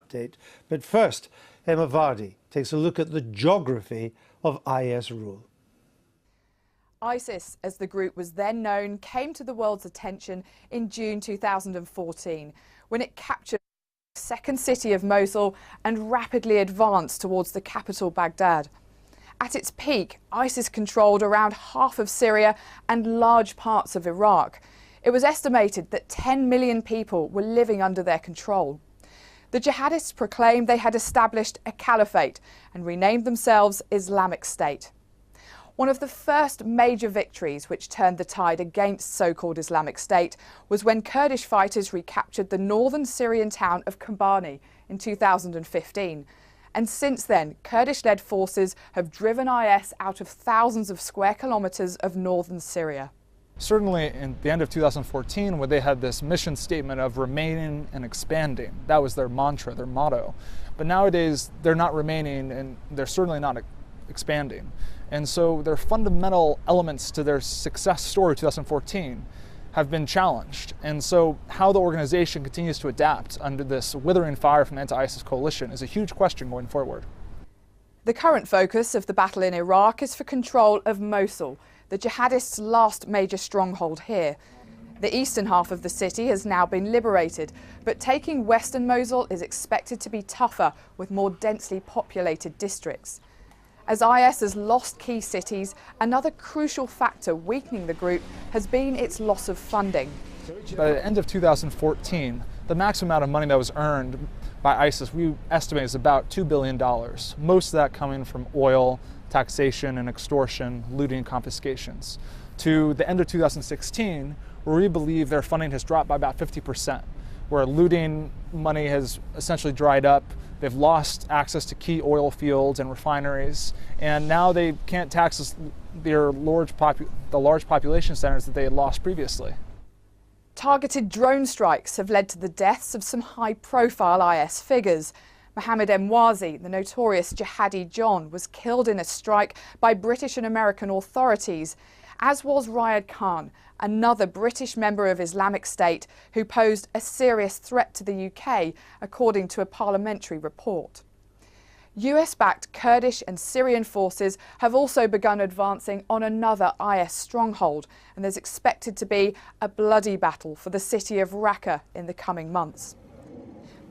update. But first, Emma Vardy takes a look at the geography of IS rule. ISIS, as the group was then known, came to the world's attention in June 2014 when it captured the second city of Mosul and rapidly advanced towards the capital Baghdad. At its peak, ISIS controlled around half of Syria and large parts of Iraq. It was estimated that 10 million people were living under their control. The jihadists proclaimed they had established a caliphate and renamed themselves Islamic State. One of the first major victories which turned the tide against so-called Islamic State was when Kurdish fighters recaptured the northern Syrian town of Kobani in 2015. And since then, Kurdish-led forces have driven IS out of thousands of square kilometres of northern Syria. Certainly in the end of 2014, where they had this mission statement of remaining and expanding. That was their mantra, their motto. But nowadays, they're not remaining and they're certainly not expanding. And so their fundamental elements to their success story 2014 have been challenged. And so how the organization continues to adapt under this withering fire from the anti-ISIS coalition is a huge question going forward. The current focus of the battle in Iraq is for control of Mosul, the jihadists' last major stronghold here. The eastern half of the city has now been liberated, but taking western Mosul is expected to be tougher with more densely populated districts. As IS has lost key cities, another crucial factor weakening the group has been its loss of funding. By the end of 2014, the maximum amount of money that was earned by ISIS, we estimate, is about $2 billion. Most of that coming from oil, taxation and extortion, looting and confiscations. To the end of 2016, where we believe their funding has dropped by about 50%, where looting money has essentially dried up. They've lost access to key oil fields and refineries, and now they can't tax the large population centers that they had lost previously. Targeted drone strikes have led to the deaths of some high-profile IS figures. Mohammed Emwazi, the notorious jihadi John, was killed in a strike by British and American authorities, as was Riyad Khan, another British member of Islamic State who posed a serious threat to the UK, according to a parliamentary report. US-backed Kurdish and Syrian forces have also begun advancing on another IS stronghold, and there's expected to be a bloody battle for the city of Raqqa in the coming months.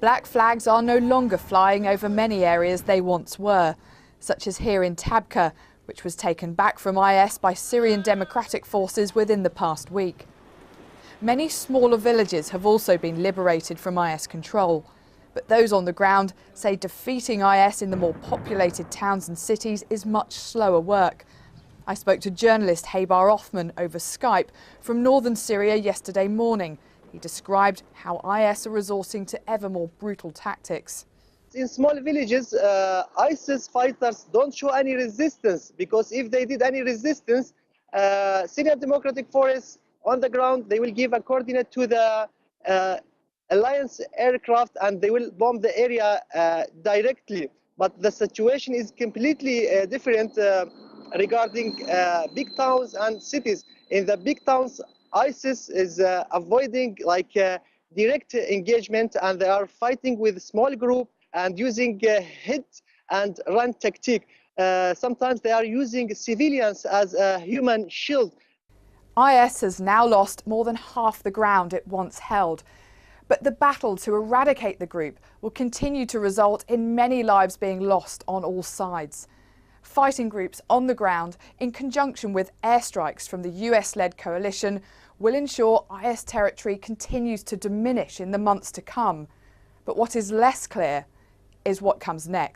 Black flags are no longer flying over many areas they once were, such as here in Tabqa, which was taken back from IS by Syrian Democratic forces within the past week. Many smaller villages have also been liberated from IS control, but those on the ground say defeating IS in the more populated towns and cities is much slower work. I spoke to journalist Habar Othman over Skype from northern Syria yesterday morning. He described how IS are resorting to ever more brutal tactics. In small villages, ISIS fighters don't show any resistance, because if they did any resistance, Syrian Democratic Forces on the ground, they will give a coordinate to the alliance aircraft and they will bomb the area directly. But the situation is completely different regarding big towns and cities. In the big towns, ISIS is avoiding direct engagement, and they are fighting with small group and using hit and run tactic. Sometimes they are using civilians as a human shield. IS has now lost more than half the ground it once held. But the battle to eradicate the group will continue to result in many lives being lost on all sides. Fighting groups on the ground, in conjunction with airstrikes from the US-led coalition, will ensure IS territory continues to diminish in the months to come. But what is less clear is what comes next.